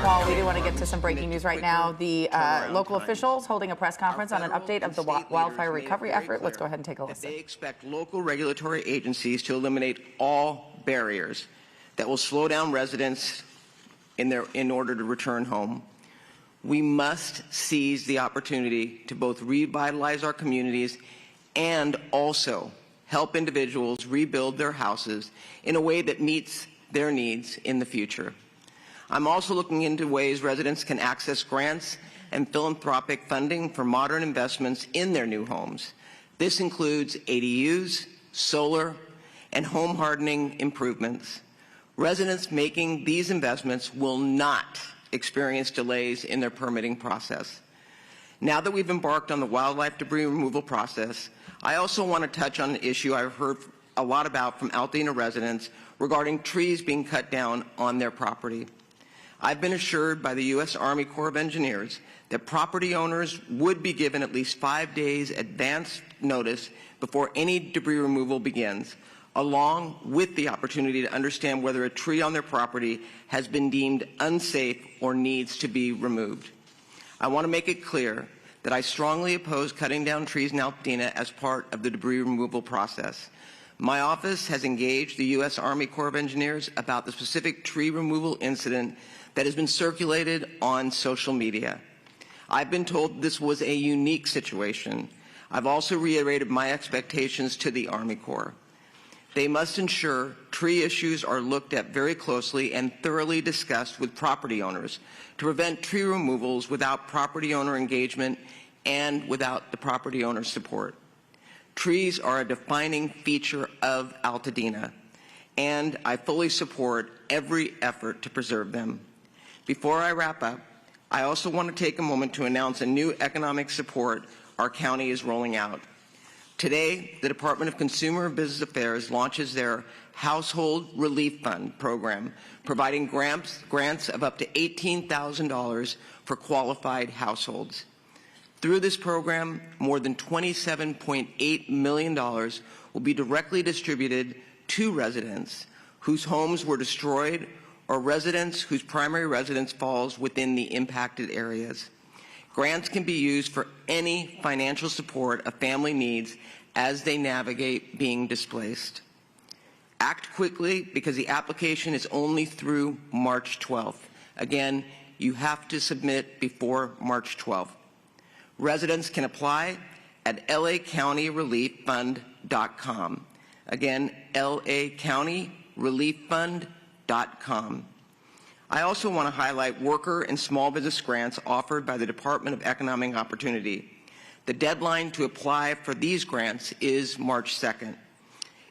Paul, we do want to get to some breaking news right now. The local officials holding a press conference on an update of the wildfire recovery effort. Let's go ahead and take a listen. They expect local regulatory agencies to eliminate all barriers that will slow down residents in order to return home. We must seize the opportunity to both revitalize our communities and also help individuals rebuild their houses in a way that meets their needs in the future. I'm also looking into ways residents can access grants and philanthropic funding for modern investments in their new homes. This includes ADUs, solar, and home hardening improvements. Residents making these investments will not experience delays in their permitting process. Now that we've embarked on the wildlife debris removal process, I also want to touch on an issue I've heard a lot about from Altadena residents regarding trees being cut down on their property. I've been assured by the U.S. Army Corps of Engineers that property owners would be given at least 5 days advance notice before any debris removal begins, along with the opportunity to understand whether a tree on their property has been deemed unsafe or needs to be removed. I want to make it clear that I strongly oppose cutting down trees in Altadena as part of the debris removal process. My office has engaged the U.S. Army Corps of Engineers about the specific tree removal incident that has been circulated on social media. I've been told this was a unique situation. I've also reiterated my expectations to the Army Corps. They must ensure tree issues are looked at very closely and thoroughly discussed with property owners to prevent tree removals without property owner engagement and without the property owner's support. Trees are a defining feature of Altadena, and I fully support every effort to preserve them. Before I wrap up, I also want to take a moment to announce a new economic support our county is rolling out. Today, the Department of Consumer and Business Affairs launches their Household Relief Fund program, providing grants of up to $18,000 for qualified households. Through this program, more than $27.8 million will be directly distributed to residents whose homes were destroyed or residents whose primary residence falls within the impacted areas. Grants can be used for any financial support a family needs as they navigate being displaced. Act quickly because the application is only through March 12th. Again, you have to submit before March 12th. Residents can apply at lacounty.relieffund.com. Again, lacounty.relieffund.com. I also want to highlight worker and small business grants offered by the Department of Economic Opportunity. The deadline to apply for these grants is March 2nd.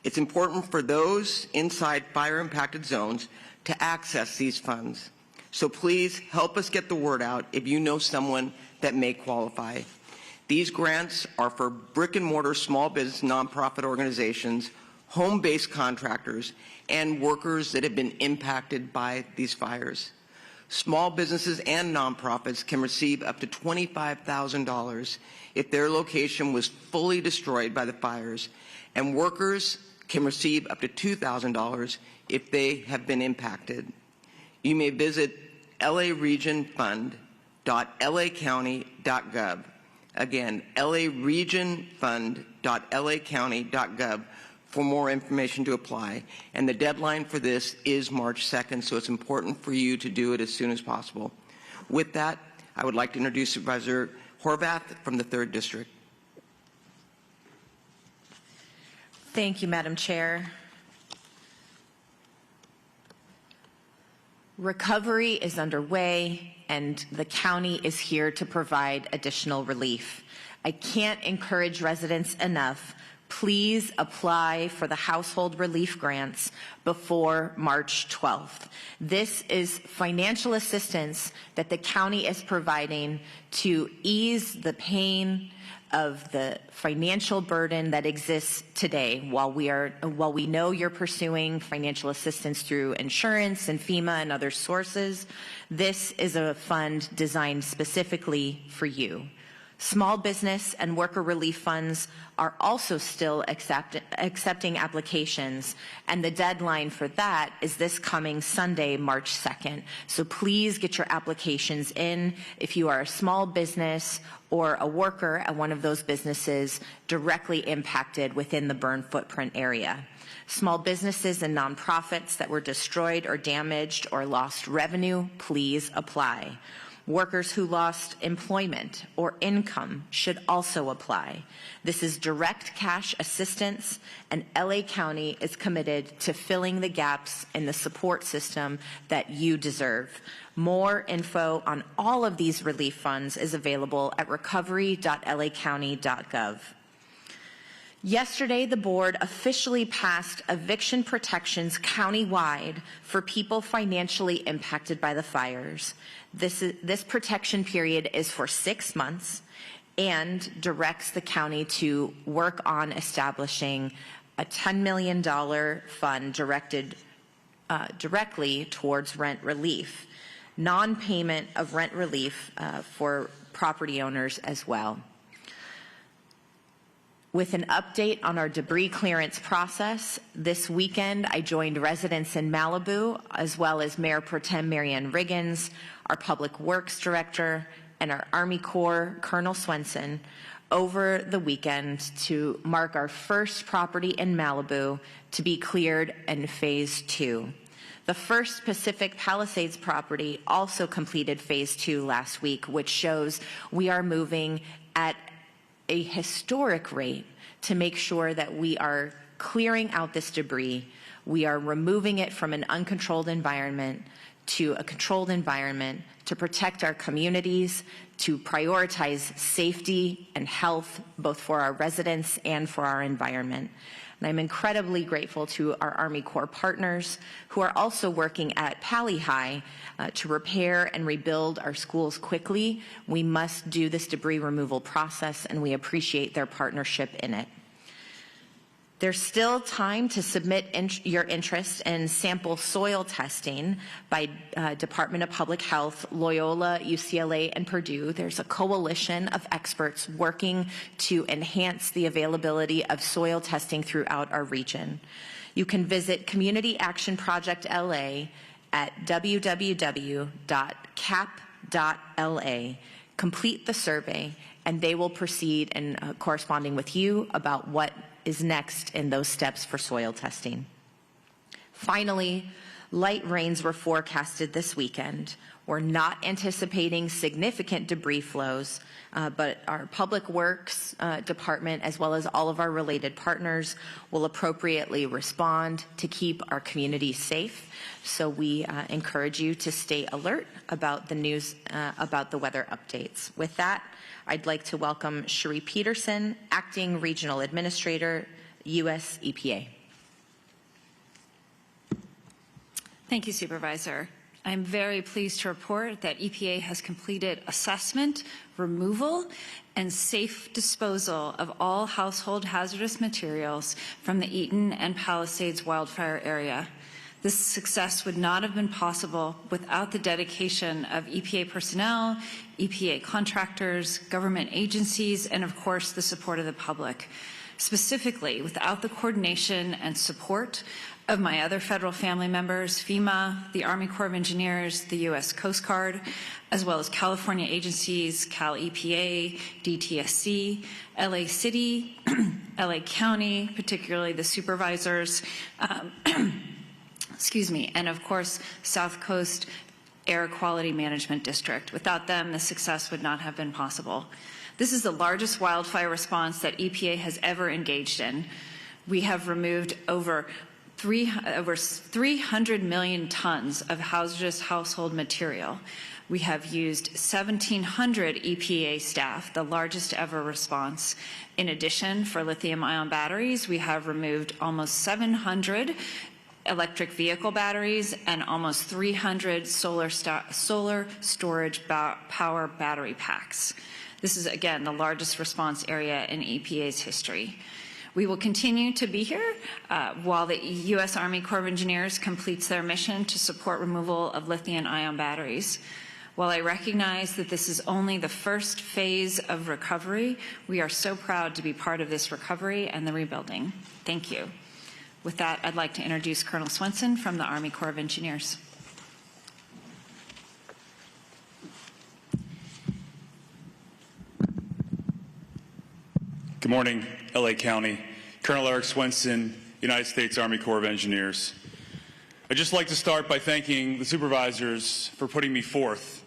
It's important for those inside fire-impacted zones to access these funds. So please help us get the word out if you know someone that may qualify. These grants are for brick-and-mortar small business nonprofit organizations, home-based contractors, and workers that have been impacted by these fires. Small businesses and nonprofits can receive up to $25,000 if their location was fully destroyed by the fires, and workers can receive up to $2,000 if they have been impacted. You may visit laregionfund.lacounty.gov. Again, laregionfund.lacounty.gov for more information to apply. And the deadline for this is March 2nd, so it's important for you to do it as soon as possible. With that, I would like to introduce Supervisor Horvath from the 3rd District. Thank you, Madam Chair. Recovery is underway, and the county is here to provide additional relief. I can't encourage residents enough. Please apply for the household relief grants before March 12th. This is financial assistance that the county is providing to ease the pain of the financial burden that exists today. While we know you're pursuing financial assistance through insurance and FEMA and other sources, this is a fund designed specifically for you. Small business and worker relief funds are also still accepting applications, and the deadline for that is this coming Sunday, March 2nd. So please get your applications in if you are a small business or a worker at one of those businesses directly impacted within the burn footprint area. Small businesses and nonprofits that were destroyed or damaged or lost revenue, please apply. Workers who lost employment or income should also apply. This is direct cash assistance, and LA County is committed to filling the gaps in the support system that you deserve. More info on all of these relief funds is available at recovery.lacounty.gov. Yesterday, the board officially passed eviction protections countywide for people financially impacted by the fires. This protection period is for 6 months and directs the county to work on establishing a $10 million fund directed directly towards rent relief, non-payment of rent relief for property owners as well. With an update on our debris clearance process, this weekend I joined residents in Malibu, as well as Mayor Pro Tem Marianne Riggins, our Public Works Director, and our Army Corps Colonel Swenson, over the weekend to mark our first property in Malibu to be cleared in Phase 2. The first Pacific Palisades property also completed Phase 2 last week, which shows we are moving at a historic rate to make sure that we are clearing out this debris. We are removing it from an uncontrolled environment to a controlled environment to protect our communities, to prioritize safety and health, both for our residents and for our environment. And I'm incredibly grateful to our Army Corps partners who are also working at Pali High to repair and rebuild our schools quickly. We must do this debris removal process, and we appreciate their partnership in it. There's still time to submit your interest in sample soil testing by Department of Public Health, Loyola, UCLA, and Purdue. There's a coalition of experts working to enhance the availability of soil testing throughout our region. You can visit Community Action Project LA at www.cap.la. Complete the survey, and they will proceed in corresponding with you about what is next in those steps for soil testing. Finally, light rains were forecasted this weekend. We're not anticipating significant debris flows, but our Public Works Department, as well as all of our related partners, will appropriately respond to keep our communities safe. So we encourage you to stay alert about the news about the weather updates. With that, I'd like to welcome Cherie Peterson, Acting Regional Administrator, U.S. EPA. Thank you, Supervisor. I'm very pleased to report that EPA has completed assessment, removal, and safe disposal of all household hazardous materials from the Eaton and Palisades wildfire area. This success would not have been possible without the dedication of EPA personnel, EPA contractors, government agencies, and of course the support of the public. Specifically, without the coordination and support of my other federal family members, FEMA, the Army Corps of Engineers, the U.S. Coast Guard, as well as California agencies, Cal EPA, DTSC, LA City, LA County, particularly the supervisors, excuse me, and of course, South Coast Air Quality Management District. Without them, the success would not have been possible. This is the largest wildfire response that EPA has ever engaged in. We have removed over 300 million tons of hazardous household material. We have used 1,700 EPA staff, the largest ever response. In addition, for lithium-ion batteries, we have removed almost 700 electric vehicle batteries and almost 300 solar storage power battery packs. This is, again, the largest response area in EPA's history. We will continue to be here while the U.S. Army Corps of Engineers completes their mission to support removal of lithium-ion batteries. While I recognize that this is only the first phase of recovery, we are so proud to be part of this recovery and the rebuilding. Thank you. With that, I'd like to introduce Colonel Swenson from the Army Corps of Engineers. Good morning, LA County. Colonel Eric Swenson, United States Army Corps of Engineers. I'd just like to start by thanking the supervisors for putting me forth.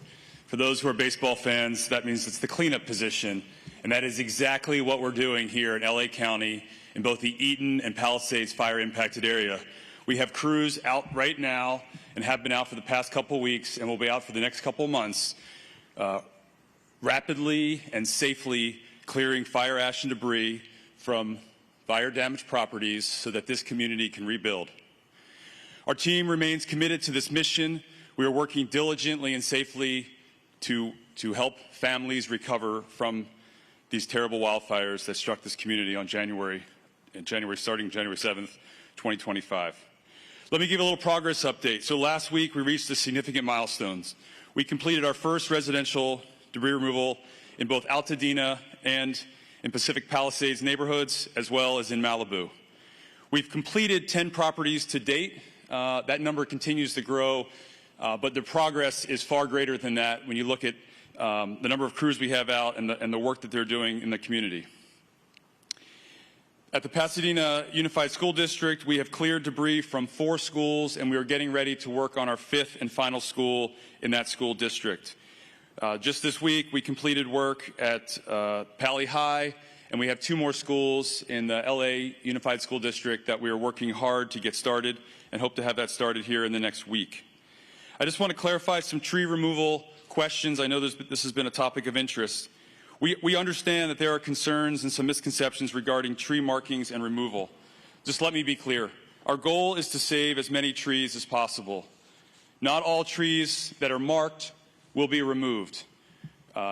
For those who are baseball fans, that means it's the cleanup position, and that is exactly what we're doing here in LA County in both the Eaton and Palisades fire impacted area. We have crews out right now and have been out for the past couple weeks and will be out for the next couple months, rapidly and safely clearing fire ash and debris from fire damaged properties so that this community can rebuild. Our team remains committed to this mission. We are working diligently and safely to help families recover from these terrible wildfires that struck this community on starting January 7th, 2025. Let me give a little progress update. So last week we reached a significant milestones. We completed our first residential debris removal in both Altadena and in Pacific Palisades neighborhoods, as well as in Malibu. We've completed 10 properties to date. That number continues to grow, but the progress is far greater than that when you look at the number of crews we have out and the work that they're doing in the community. At the Pasadena Unified School District, we have cleared debris from 4 schools, and we are getting ready to work on our 5th and final school in that school district. Just this week, we completed work at Pali High, and we have 2 more schools in the LA Unified School District that we are working hard to get started and hope to have that started here in the next week. I just want to clarify some tree removal questions. I know this has been a topic of interest. We understand that there are concerns and some misconceptions regarding tree markings and removal. Just let me be clear. Our goal is to save as many trees as possible. Not all trees that are marked will be removed.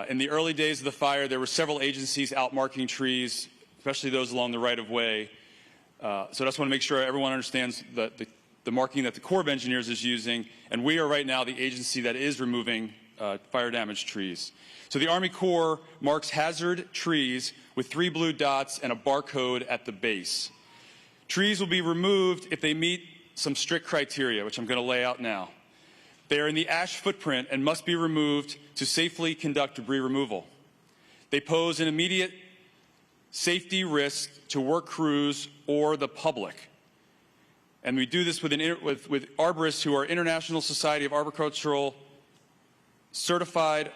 In the early days of the fire, there were several agencies out marking trees, especially those along the right-of-way. So I just want to make sure everyone understands the marking that the Corps of Engineers is using, and we are right now the agency that is removing fire-damaged trees. So the Army Corps marks hazard trees with 3 blue dots and a barcode at the base. Trees will be removed if they meet some strict criteria, which I'm going to lay out now. They are in the ash footprint and must be removed to safely conduct debris removal. They pose an immediate safety risk to work crews or the public. And we do this with arborists who are International Society of Arboricultural certified,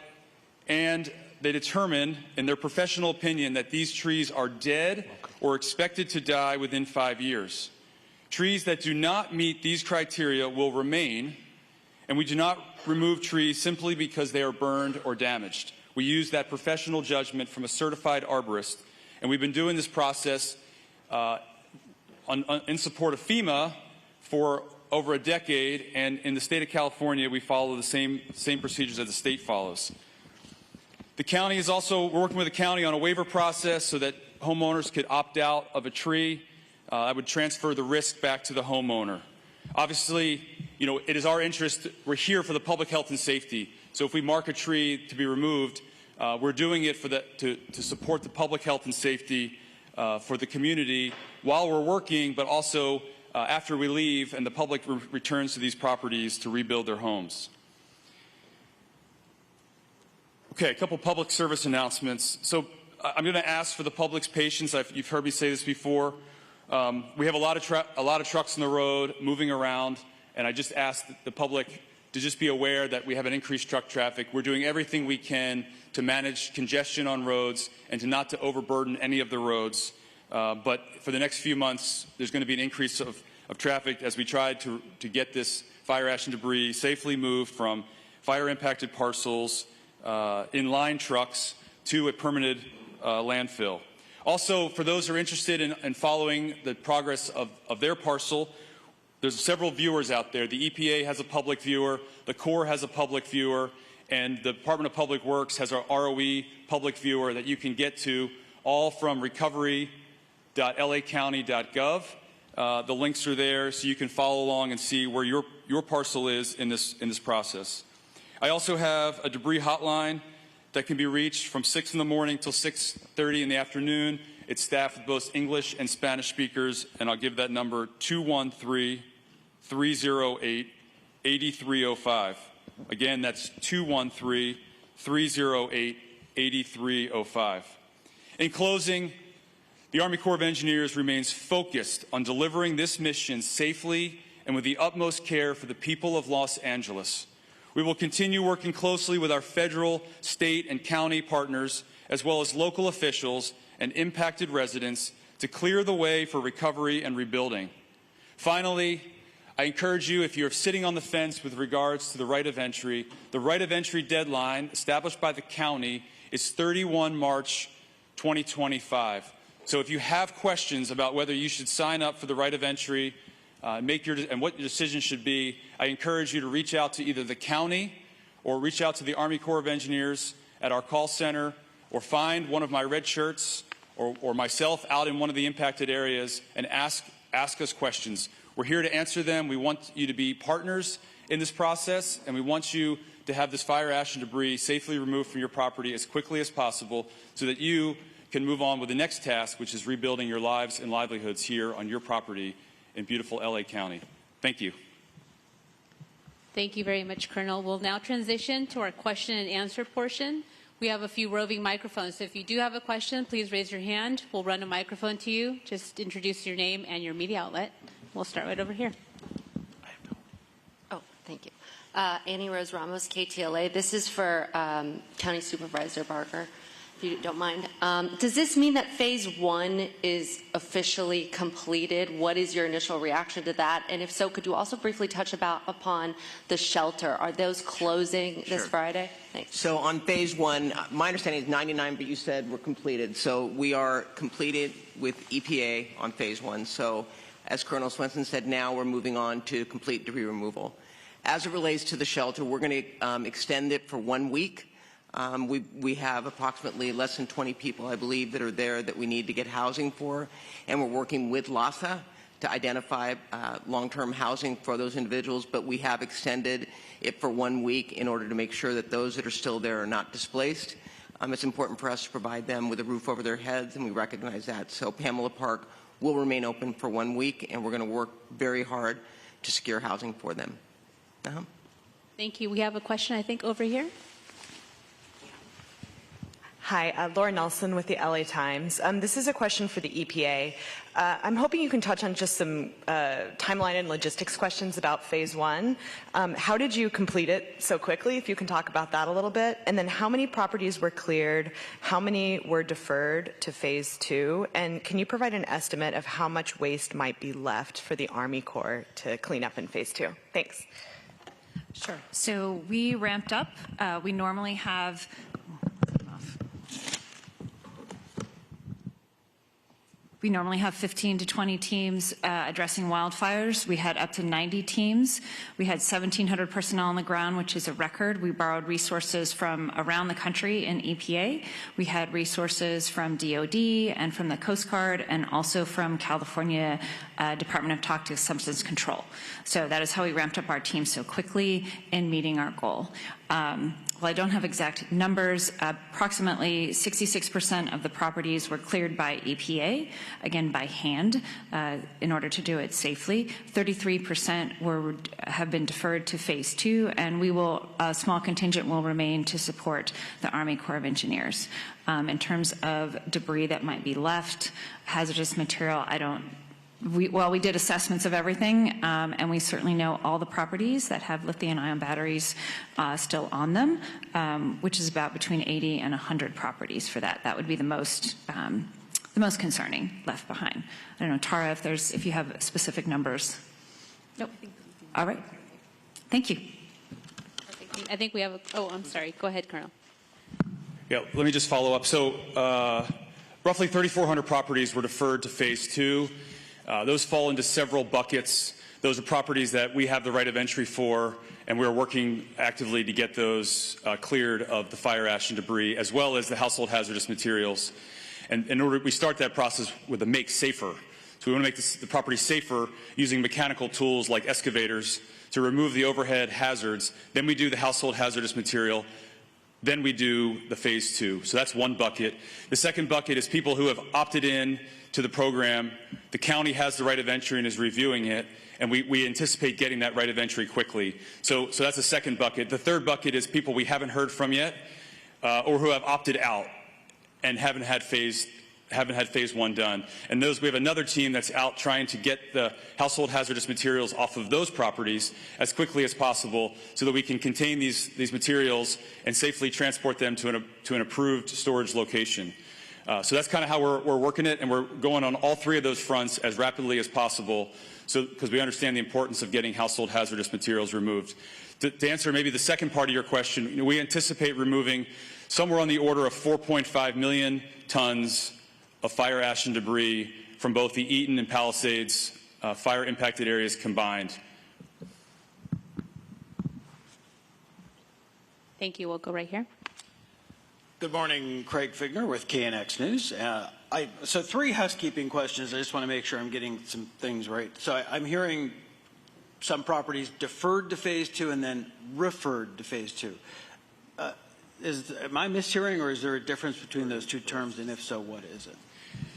and they determine in their professional opinion that these trees are dead or expected to die within 5 years. Trees that do not meet these criteria will remain, and we do not remove trees simply because they are burned or damaged. We use that professional judgment from a certified arborist, and we've been doing this process in support of FEMA for over a decade, and in the state of California, we follow the same procedures that the state follows. The county is also, we're working with the county on a waiver process so that homeowners could opt out of a tree. That would transfer the risk back to the homeowner. Obviously, you know, it is our interest, we're here for the public health and safety. So if we mark a tree to be removed, we're doing it to support the public health and safety for the community while we're working, but also after we leave and the public returns to these properties to rebuild their homes. Okay, a couple public service announcements. So I'm going to ask for the public's patience. You've heard me say this before. We have a lot of trucks on the road moving around, and I just ask the public to just be aware that we have an increased truck traffic. We're doing everything we can to manage congestion on roads and not to overburden any of the roads. But for the next few months, there's going to be an increase of traffic as we try to get this fire ash and debris safely moved from fire-impacted parcels in line trucks to a permanent landfill. Also, for those who are interested in following the progress of their parcel, there's several viewers out there. The EPA has a public viewer, the Corps has a public viewer, and the Department of Public Works has our ROE public viewer that you can get to, all from recovery.lacounty.gov. The links are there so you can follow along and see where your parcel is in this process. I also have a debris hotline that can be reached from 6 in the morning till 6:30 in the afternoon. It's staffed with both English and Spanish speakers, and I'll give that number 213-308-8305. Again, that's 213-308-8305. In closing, the Army Corps of Engineers remains focused on delivering this mission safely and with the utmost care for the people of Los Angeles. We will continue working closely with our federal, state, and county partners, as well as local officials and impacted residents, to clear the way for recovery and rebuilding. Finally, I encourage you, if you're sitting on the fence with regards to the right of entry, the right of entry deadline established by the county is 31 March 2025. So if you have questions about whether you should sign up for the right of entry and what your decision should be, I encourage you to reach out to either the county or reach out to the Army Corps of Engineers at our call center, or find one of my red shirts or myself out in one of the impacted areas and ask us questions. We're here to answer them. We want you to be partners in this process, and we want you to have this fire ash and debris safely removed from your property as quickly as possible so that you can move on with the next task, which is rebuilding your lives and livelihoods here on your property in beautiful LA County. Thank you. Thank you very much, Colonel. We'll now transition to our question and answer portion. We have a few roving microphones, so if you do have a question, please raise your hand. We'll run a microphone to you. Just introduce your name and your media outlet. We'll start right over here. Oh, thank you. Annie Rose Ramos, KTLA. This is for County Supervisor Barker, if you don't mind. Does this mean that phase 1 is officially completed? What is your initial reaction to that? And if so, could you also briefly touch upon the shelter? Are those closing this Friday? Thanks. So on phase 1, my understanding is 99, but you said we're completed. So we are completed with EPA on phase 1. So as Colonel Swenson said, now we're moving on to complete debris removal. As it relates to the shelter, we're going to extend it for 1 week. We have approximately less than 20 people, I believe, that are there that we need to get housing for, and we're working with LASA to identify long-term housing for those individuals, but we have extended it for 1 week in order to make sure that those that are still there are not displaced. It's important for us to provide them with a roof over their heads, and we recognize that. So Pamela Park will remain open for 1 week, and we're going to work very hard to secure housing for them. Thank you. We have a question, I think, over here. Hi, Laura Nelson with the LA Times. This is a question for the EPA. I'm hoping you can touch on just some timeline and logistics questions about phase 1. How did you complete it so quickly, if you can talk about that a little bit? And then how many properties were cleared? How many were deferred to phase 2? And can you provide an estimate of how much waste might be left for the Army Corps to clean up in phase 2? Thanks. Sure. So we ramped up. We normally have We normally have 15 to 20 teams addressing wildfires. We had up to 90 teams. We had 1,700 personnel on the ground, which is a record. We borrowed resources from around the country in EPA. We had resources from DOD and from the Coast Guard, and also from California Department of Toxic Substance Control. So that is how we ramped up our team so quickly in meeting our goal. Well, I don't have exact numbers. Approximately 66% of the properties were cleared by EPA, again by hand, in order to do it safely. 33% have been deferred to phase 2, and a small contingent will remain to support the Army Corps of Engineers. In terms of debris that might be left, hazardous material, we did assessments of everything, and we certainly know all the properties that have lithium-ion batteries still on them, which is about between 80 and 100 properties for that. That would be the most concerning left behind. I don't know, Tara, if you have specific numbers. Nope. All right. Thank you. I think we have I'm sorry. Go ahead, Colonel. Yeah, let me just follow up. So roughly 3,400 properties were deferred to phase 2. Those fall into several buckets. Those are properties that we have the right of entry for, and we're working actively to get those cleared of the fire ash and debris, as well as the household hazardous materials. And in order, we start that process with a make safer. So we want to make the property safer using mechanical tools like excavators to remove the overhead hazards. Then we do the household hazardous material. Then we do the phase 2. So that's one bucket. The second bucket is people who have opted in to the program. The county has the right of entry and is reviewing it, and we anticipate getting that right of entry quickly. So that's the second bucket. The third bucket is people we haven't heard from yet, or who have opted out and haven't had phase 1 done. And those, we have another team that's out trying to get the household hazardous materials off of those properties as quickly as possible so that we can contain these materials and safely transport them to an approved storage location. So that's kind of how we're working it, and we're going on all three of those fronts as rapidly as possible, because we understand the importance of getting household hazardous materials removed. To answer maybe the second part of your question, we anticipate removing somewhere on the order of 4.5 million tons of fire ash and debris from both the Eaton and Palisades fire impacted areas combined. Thank you. We'll go right here. Good morning, Craig Figner with KNX News. So 3 housekeeping questions. I just want to make sure I'm getting some things right. So I'm hearing some properties deferred to phase 2 and then referred to phase 2. Am I mishearing, or is there a difference between those two terms, and if so, what is it?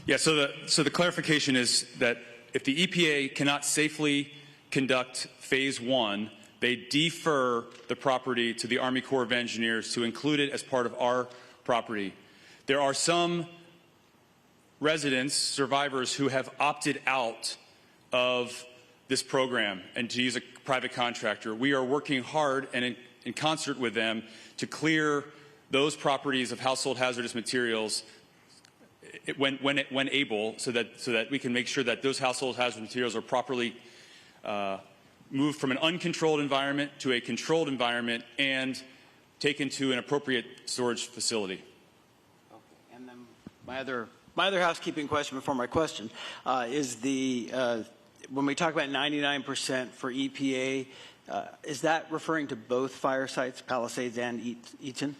Yeah, so the clarification is that if the EPA cannot safely conduct phase 1, they defer the property to the Army Corps of Engineers to include it as part of our property. There are some residents, survivors, who have opted out of this program and to use a private contractor. We are working hard and in concert with them to clear those properties of household hazardous materials when able, so that we can make sure that those household hazardous materials are properly moved from an uncontrolled environment to a controlled environment and taken to an appropriate storage facility. Okay. And then my other housekeeping question before my question is when we talk about 99% for EPA, is that referring to both fire sites, Palisades and Eaton?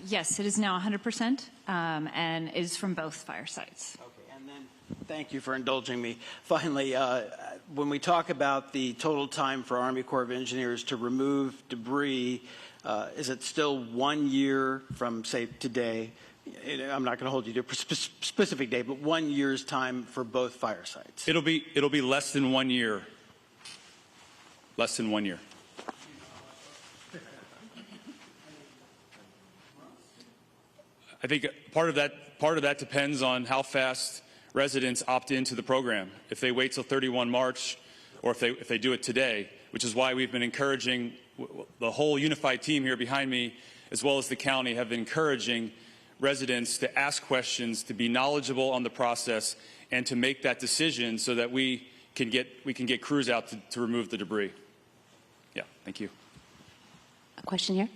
Yes, it is now 100% and is from both fire sites. Okay, and then thank you for indulging me. Finally, when we talk about the total time for Army Corps of Engineers to remove debris, is it still 1 year from, say, today? I'm not going to hold you to a specific date, but 1 year's time for both fire sites. It'll be less than 1 year. Less than 1 year. I think part of that depends on how fast residents opt into the program. If they wait till 31 March, or if they do it today, which is why we've been encouraging, the whole unified team here behind me, as well as the county, have been encouraging residents to ask questions, to be knowledgeable on the process, and to make that decision so that we can get crews out to remove the debris. Yeah, thank you. A question here.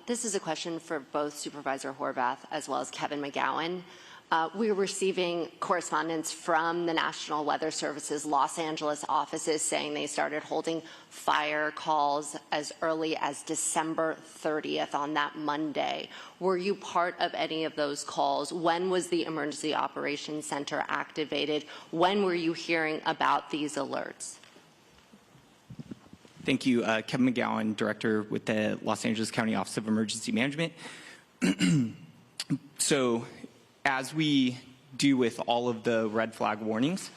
This is a question for both Supervisor Horvath as well as Kevin McGowan. We're receiving correspondence from the National Weather Service's Los Angeles offices saying they started holding fire calls as early as December 30th on that Monday. Were you part of any of those calls? When was the Emergency Operations Center activated? When were you hearing about these alerts? Thank you. Kevin McGowan, Director with the Los Angeles County Office of Emergency Management. So, as we do with all of the red flag warnings,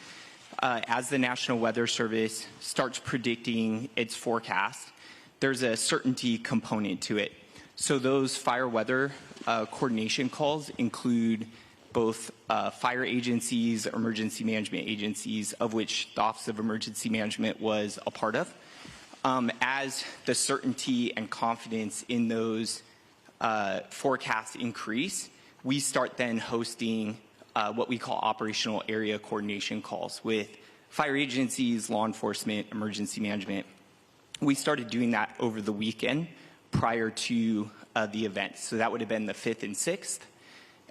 as the National Weather Service starts predicting its forecast, there's a certainty component to it. So those fire weather coordination calls include both fire agencies, emergency management agencies, of which the Office of Emergency Management was a part of. As the certainty and confidence in those forecasts increase, we start then hosting what we call operational area coordination calls with fire agencies, law enforcement, emergency management. We started doing that over the weekend prior to the event. So that would have been the 5th and 6th.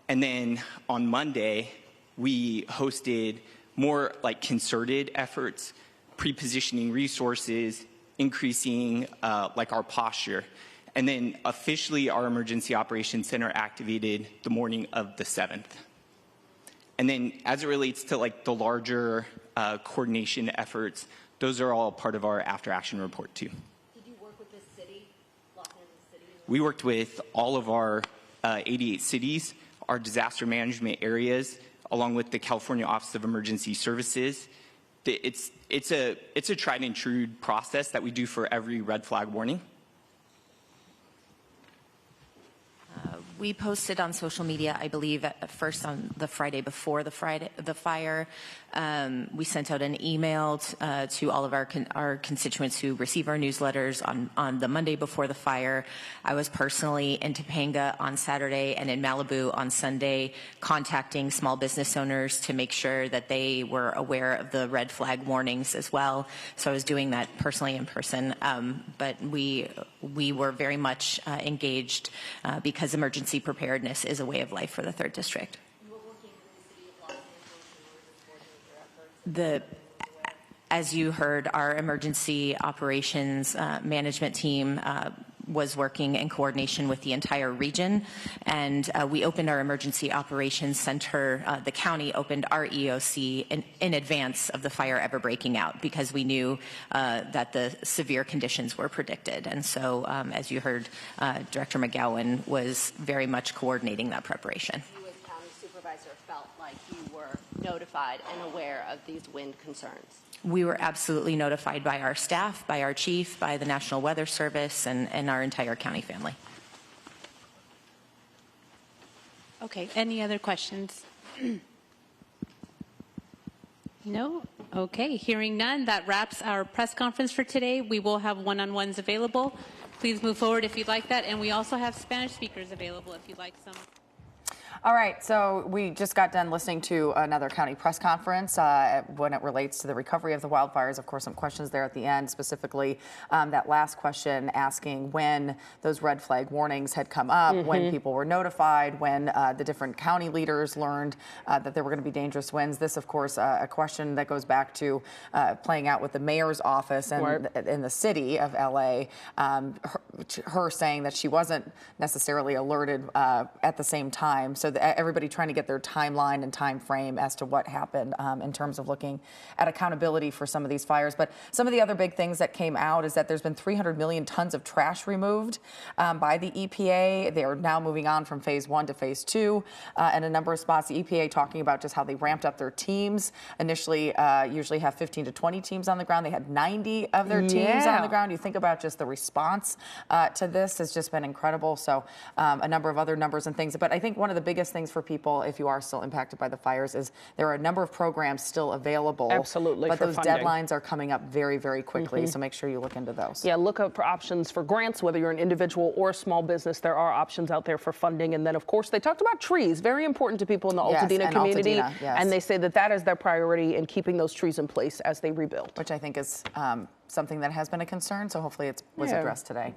And then on Monday, we hosted more like concerted efforts, pre-positioning resources, increasing like our posture. And then officially our Emergency Operations Center activated the morning of the 7th. And then as it relates to like the larger coordination efforts, those are all part of our after-action report, too. Did you work with the city, Los Angeles City? We worked with all of our 88 cities, our disaster management areas, along with the California Office of Emergency Services. It's a tried and true process that we do for every red flag warning. We posted on social media, I believe, at first on the Friday before the fire. We sent out an email to all of our constituents who receive our newsletters on the Monday before the fire. I was personally in Topanga on Saturday and in Malibu on Sunday, contacting small business owners to make sure that they were aware of the red flag warnings as well. So I was doing that personally in person. But we were very much engaged because emergency preparedness is a way of life for the 3rd District. As you heard, our emergency operations management team was working in coordination with the entire region, and we opened our emergency operations center. The county opened our EOC in advance of the fire ever breaking out because we knew that the severe conditions were predicted. And so, as you heard, Director McGowan was very much coordinating that preparation. You as county supervisor felt like you were notified and aware of these wind concerns? We were absolutely notified by our staff, by our chief, by the National Weather Service, and our entire county family. Okay, any other questions? No? Okay, hearing none, that wraps our press conference for today. We will have one-on-ones available. Please move forward if you'd like that. And we also have Spanish speakers available if you'd like some. All right, so we just got done listening to another county press conference when it relates to the recovery of the wildfires. Of course, some questions there at the end, specifically that last question asking when those red flag warnings had come up, when people were notified, when the different county leaders learned that there were going to be dangerous winds. This, of course, a question that goes back to playing out with the mayor's office and in the city of LA, her saying that she wasn't necessarily alerted at the same time. So everybody trying to get their timeline and time frame as to what happened in terms of looking at accountability for some of these fires. But some of the other big things that came out is that there's been 300 million tons of trash removed by the EPA. They are now moving on from phase 1 to phase 2 and a number of spots. The EPA talking about just how they ramped up their teams. Initially, usually have 15 to 20 teams on the ground. They had 90 of their teams on the ground. You think about just the response to this has just been incredible. So a number of other numbers and things. But I think one of the biggest things for people, if you are still impacted by the fires, is there are a number of programs still available. Absolutely. But those funding. deadlines are coming up very, very quickly. So make sure you look into those. Yeah, look up for options for grants, whether you're an individual or a small business. There are options out there for funding. And then, of course, they talked about trees, very important to people in the Altadena community. Altadena, and they say that that is their priority in keeping those trees in place as they rebuild. Which I think is something that has been a concern. So hopefully it was addressed today.